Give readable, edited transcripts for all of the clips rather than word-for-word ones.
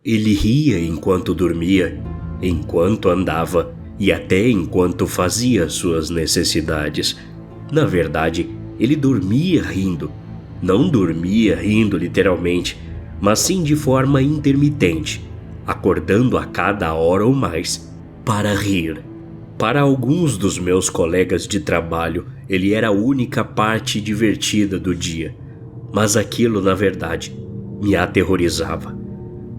Ele ria enquanto dormia, enquanto andava e até enquanto fazia suas necessidades. Na verdade, ele dormia rindo. Não dormia rindo literalmente, mas sim de forma intermitente, acordando a cada hora ou mais para rir. Para alguns dos meus colegas de trabalho, ele era a única parte divertida do dia, mas aquilo, na verdade, me aterrorizava.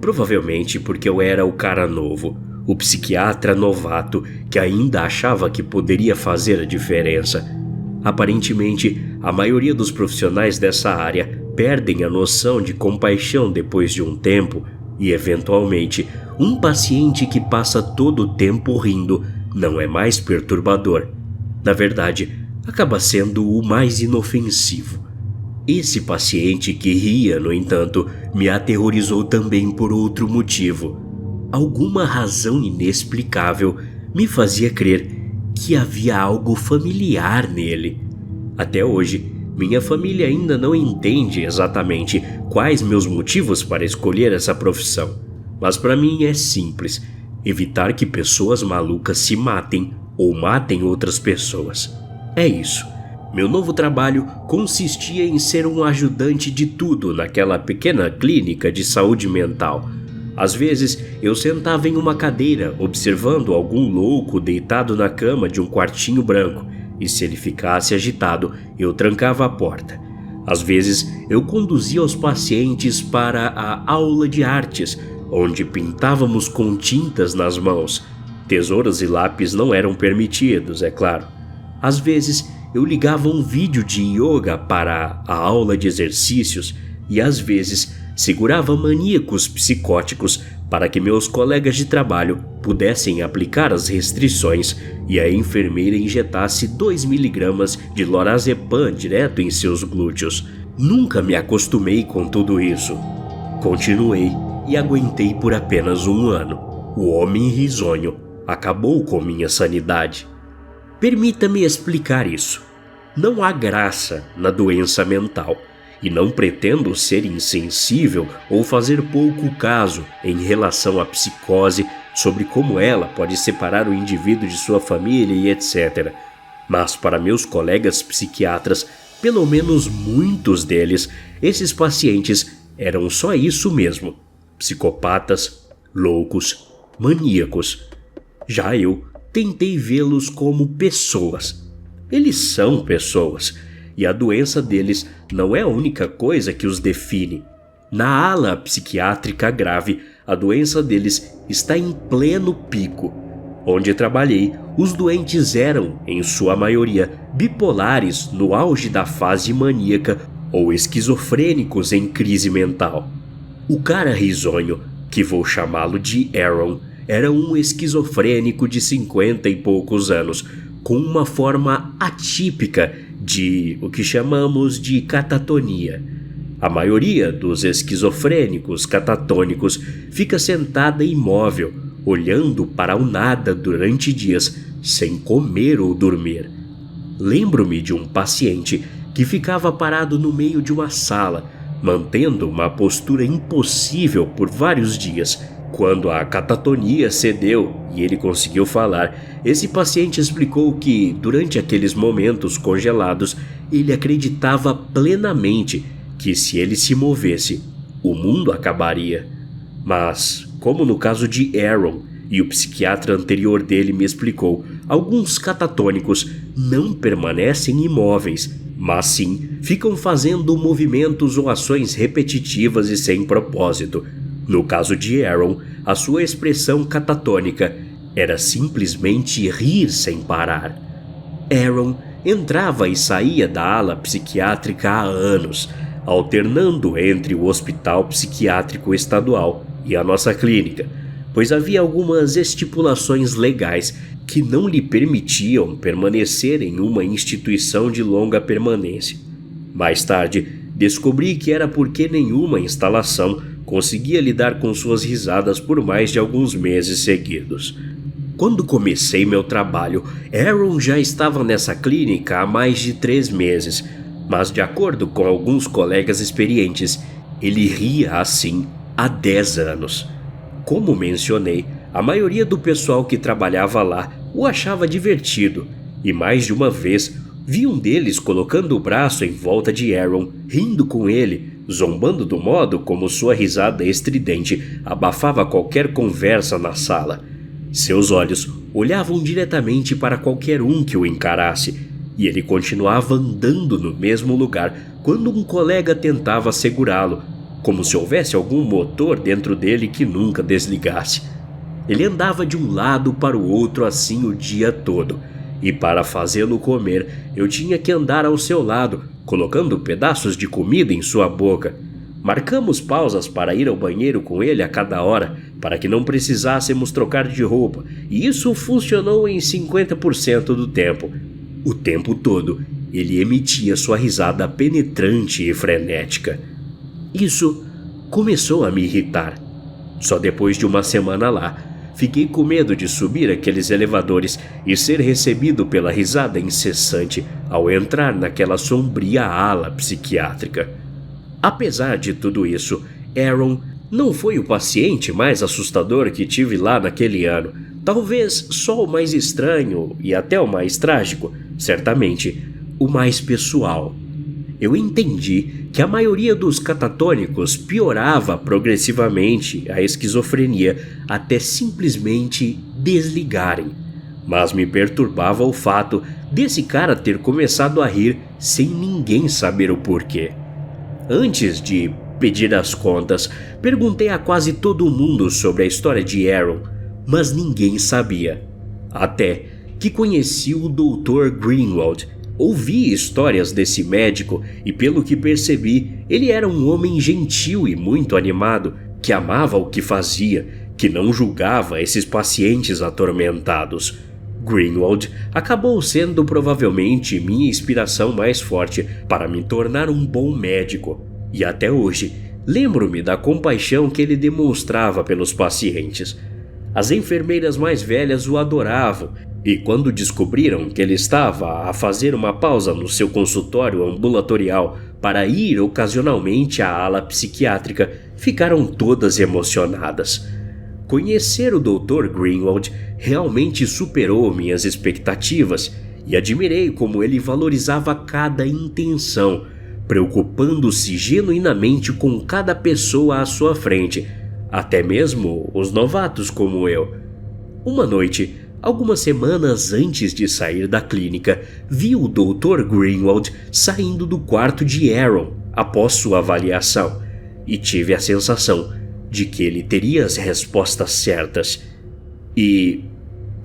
Provavelmente porque eu era o cara novo, o psiquiatra novato que ainda achava que poderia fazer a diferença. Aparentemente, a maioria dos profissionais dessa área perdem a noção de compaixão depois de um tempo e, eventualmente, um paciente que passa todo o tempo rindo não é mais perturbador. Na verdade, acaba sendo o mais inofensivo. Esse paciente que ria, no entanto, me aterrorizou também por outro motivo. Alguma razão inexplicável me fazia crer que havia algo familiar nele. Até hoje, minha família ainda não entende exatamente quais meus motivos para escolher essa profissão, mas para mim é simples: evitar que pessoas malucas se matem ou matem outras pessoas. É isso. Meu novo trabalho consistia em ser um ajudante de tudo naquela pequena clínica de saúde mental. Às vezes, eu sentava em uma cadeira observando algum louco deitado na cama de um quartinho branco, e se ele ficasse agitado, eu trancava a porta. Às vezes, eu conduzia os pacientes para a aula de artes, onde pintávamos com tintas nas mãos. Tesouras e lápis não eram permitidos, é claro. Às vezes, eu ligava um vídeo de yoga para a aula de exercícios e, às vezes, segurava maníacos psicóticos para que meus colegas de trabalho pudessem aplicar as restrições e a enfermeira injetasse 2 miligramas de lorazepam direto em seus glúteos. Nunca me acostumei com tudo isso. Continuei e aguentei por apenas 1 ano. O homem risonho acabou com minha sanidade. Permita-me explicar isso. Não há graça na doença mental, e não pretendo ser insensível ou fazer pouco caso em relação à psicose, sobre como ela pode separar o indivíduo de sua família e etc. Mas para meus colegas psiquiatras, pelo menos muitos deles, esses pacientes eram só isso mesmo: psicopatas, loucos, maníacos. Já eu tentei vê-los como pessoas. Eles são pessoas, e a doença deles não é a única coisa que os define. Na ala psiquiátrica grave, a doença deles está em pleno pico. Onde trabalhei, os doentes eram, em sua maioria, bipolares no auge da fase maníaca ou esquizofrênicos em crise mental. O cara risonho, que vou chamá-lo de Aaron, era um esquizofrênico de 50 e poucos anos, com uma forma atípica de o que chamamos de catatonia. A maioria dos esquizofrênicos catatônicos fica sentada imóvel, olhando para o nada durante dias, sem comer ou dormir. Lembro-me de um paciente que ficava parado no meio de uma sala, mantendo uma postura impossível por vários dias. Quando a catatonia cedeu e ele conseguiu falar, esse paciente explicou que, durante aqueles momentos congelados, ele acreditava plenamente que, se ele se movesse, o mundo acabaria. Mas, como no caso de Aaron, e o psiquiatra anterior dele me explicou, alguns catatônicos não permanecem imóveis, mas sim ficam fazendo movimentos ou ações repetitivas e sem propósito. No caso de Aaron, a sua expressão catatônica era simplesmente rir sem parar. Aaron entrava e saía da ala psiquiátrica há anos, alternando entre o hospital psiquiátrico estadual e a nossa clínica, pois havia algumas estipulações legais que não lhe permitiam permanecer em uma instituição de longa permanência. Mais tarde, descobri que era porque nenhuma instalação conseguia lidar com suas risadas por mais de alguns meses seguidos. Quando comecei meu trabalho, Aaron já estava nessa clínica há mais de 3 meses, mas de acordo com alguns colegas experientes, ele ria assim há 10 anos. Como mencionei, a maioria do pessoal que trabalhava lá o achava divertido, e mais de uma vez vi um deles colocando o braço em volta de Aaron, rindo com ele, zombando do modo como sua risada estridente abafava qualquer conversa na sala. Seus olhos olhavam diretamente para qualquer um que o encarasse, e ele continuava andando no mesmo lugar quando um colega tentava segurá-lo, como se houvesse algum motor dentro dele que nunca desligasse. Ele andava de um lado para o outro assim o dia todo, e para fazê-lo comer, eu tinha que andar ao seu lado, colocando pedaços de comida em sua boca. Marcamos pausas para ir ao banheiro com ele a cada hora, para que não precisássemos trocar de roupa, e isso funcionou em 50% do tempo. O tempo todo, ele emitia sua risada penetrante e frenética. Isso começou a me irritar. Só depois de uma semana lá, fiquei com medo de subir aqueles elevadores e ser recebido pela risada incessante ao entrar naquela sombria ala psiquiátrica. Apesar de tudo isso, Aaron não foi o paciente mais assustador que tive lá naquele ano. Talvez só o mais estranho e até o mais trágico, certamente o mais pessoal. Eu entendi que a maioria dos catatônicos piorava progressivamente a esquizofrenia até simplesmente desligarem. Mas me perturbava o fato desse cara ter começado a rir sem ninguém saber o porquê. Antes de pedir as contas, perguntei a quase todo mundo sobre a história de Aaron, mas ninguém sabia. Até que conheci o Dr. Greenwald. Ouvi histórias desse médico e, pelo que percebi, ele era um homem gentil e muito animado, que amava o que fazia, que não julgava esses pacientes atormentados. Greenwald acabou sendo provavelmente minha inspiração mais forte para me tornar um bom médico, e até hoje lembro-me da compaixão que ele demonstrava pelos pacientes. As enfermeiras mais velhas o adoravam, e quando descobriram que ele estava a fazer uma pausa no seu consultório ambulatorial para ir ocasionalmente à ala psiquiátrica, ficaram todas emocionadas. Conhecer o Dr. Greenwald realmente superou minhas expectativas e admirei como ele valorizava cada intenção, preocupando-se genuinamente com cada pessoa à sua frente, até mesmo os novatos como eu. Uma noite, algumas semanas antes de sair da clínica, vi o Dr. Greenwald saindo do quarto de Aaron após sua avaliação e tive a sensação de que ele teria as respostas certas. E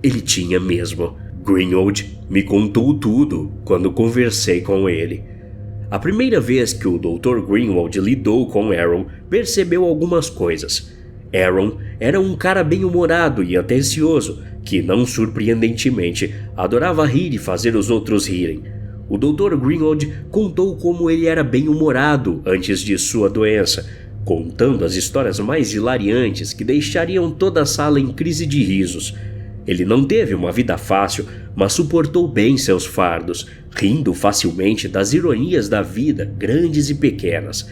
ele tinha mesmo. Greenwald me contou tudo quando conversei com ele. A primeira vez que o Dr. Greenwald lidou com Aaron, percebeu algumas coisas. Aaron era um cara bem-humorado e atencioso, que, não surpreendentemente, adorava rir e fazer os outros rirem. O Dr. Greenwald contou como ele era bem-humorado antes de sua doença, contando as histórias mais hilariantes que deixariam toda a sala em crise de risos. Ele não teve uma vida fácil, mas suportou bem seus fardos, rindo facilmente das ironias da vida, grandes e pequenas.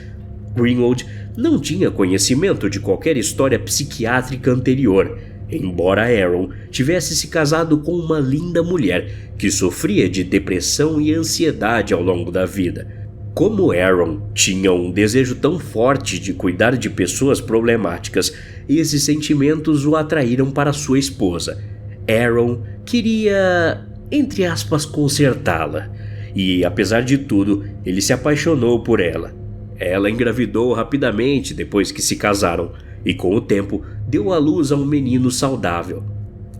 Greenwald não tinha conhecimento de qualquer história psiquiátrica anterior, embora Aaron tivesse se casado com uma linda mulher que sofria de depressão e ansiedade ao longo da vida. Como Aaron tinha um desejo tão forte de cuidar de pessoas problemáticas, esses sentimentos o atraíram para sua esposa. Aaron queria, entre aspas, consertá-la, e apesar de tudo, ele se apaixonou por ela. Ela engravidou rapidamente depois que se casaram e, com o tempo, deu à luz a um menino saudável.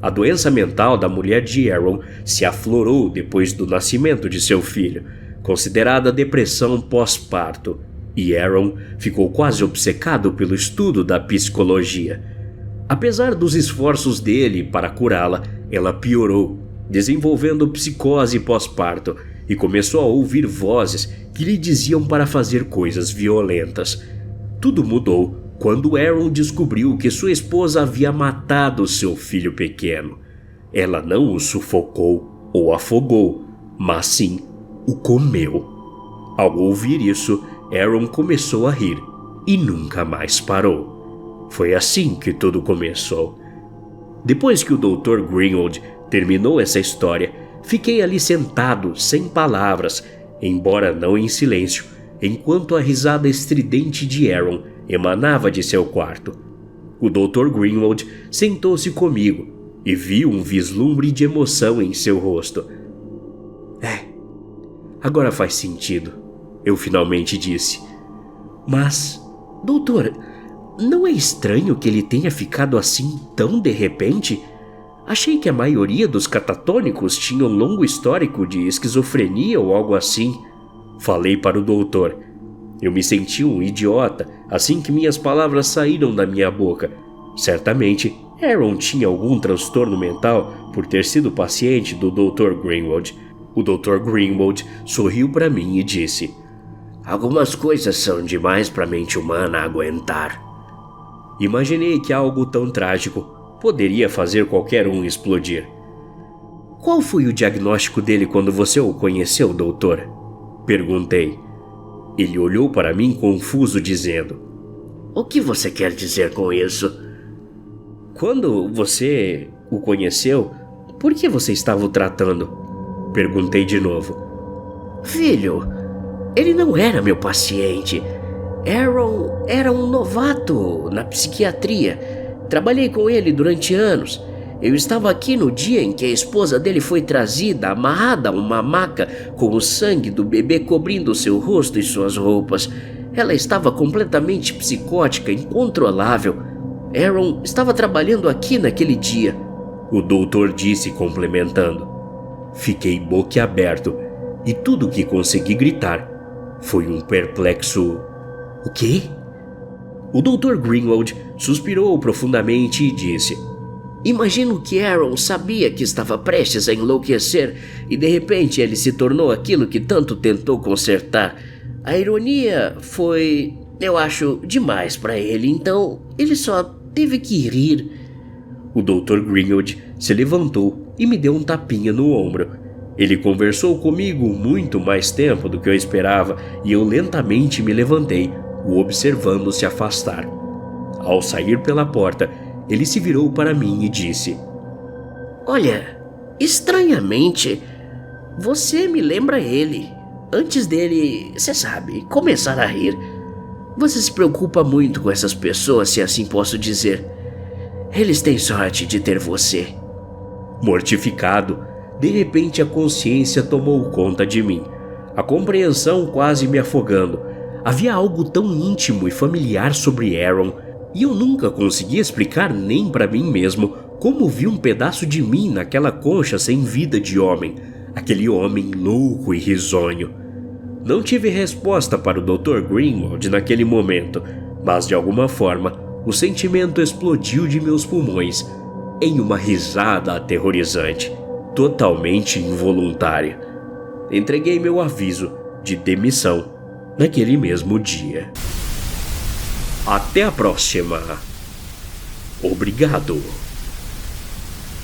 A doença mental da mulher de Aaron se aflorou depois do nascimento de seu filho, considerada depressão pós-parto, e Aaron ficou quase obcecado pelo estudo da psicologia. Apesar dos esforços dele para curá-la, ela piorou, desenvolvendo psicose pós-parto, e começou a ouvir vozes que lhe diziam para fazer coisas violentas. Tudo mudou quando Aaron descobriu que sua esposa havia matado seu filho pequeno. Ela não o sufocou ou afogou, mas sim o comeu. Ao ouvir isso, Aaron começou a rir e nunca mais parou. Foi assim que tudo começou. Depois que o Dr. Greenwood terminou essa história, fiquei ali sentado, sem palavras, embora não em silêncio, enquanto a risada estridente de Aaron emanava de seu quarto. O Dr. Greenwood sentou-se comigo e vi um vislumbre de emoção em seu rosto. Agora faz sentido, eu finalmente disse. Mas, doutor, não é estranho que ele tenha ficado assim tão de repente? Achei que a maioria dos catatônicos tinham longo histórico de esquizofrenia ou algo assim. Falei para o doutor. Eu me senti um idiota assim que minhas palavras saíram da minha boca. Certamente, Aaron tinha algum transtorno mental por ter sido paciente do Dr. Greenwood. O Dr. Greenwood sorriu para mim e disse: "Algumas coisas são demais para a mente humana aguentar." Imaginei que algo tão trágico poderia fazer qualquer um explodir. "Qual foi o diagnóstico dele quando você o conheceu, doutor?" Perguntei. Ele olhou para mim confuso, dizendo: "O que você quer dizer com isso?" "Quando você o conheceu, por que você estava o tratando?" Perguntei de novo. "Filho, ele não era meu paciente. Aaron era um novato na psiquiatria. Trabalhei com ele durante anos. Eu estava aqui no dia em que a esposa dele foi trazida, amarrada a uma maca, com o sangue do bebê cobrindo seu rosto e suas roupas. Ela estava completamente psicótica, incontrolável. Aaron estava trabalhando aqui naquele dia," o doutor disse, complementando. Fiquei boquiaberto e tudo o que consegui gritar foi um perplexo: "O quê?" O Dr. Greenwood suspirou profundamente e disse: "Imagino que Aaron sabia que estava prestes a enlouquecer e de repente ele se tornou aquilo que tanto tentou consertar. A ironia foi, eu acho, demais para ele, então ele só teve que rir." O Dr. Greenwood se levantou e me deu um tapinha no ombro. Ele conversou comigo muito mais tempo do que eu esperava e eu lentamente me levantei, o observando se afastar. Ao sair pela porta, ele se virou para mim e disse: "Olha, estranhamente, você me lembra ele. Antes dele, você sabe, começar a rir. Você se preocupa muito com essas pessoas, se assim posso dizer. Eles têm sorte de ter você." Mortificado, de repente a consciência tomou conta de mim, a compreensão quase me afogando. Havia algo tão íntimo e familiar sobre Aaron, e eu nunca consegui explicar nem para mim mesmo como vi um pedaço de mim naquela concha sem vida de homem, aquele homem louco e risonho. Não tive resposta para o Dr. Greenwood naquele momento, mas de alguma forma o sentimento explodiu de meus pulmões em uma risada aterrorizante, totalmente involuntária. Entreguei meu aviso de demissão naquele mesmo dia. Até a próxima. Obrigado.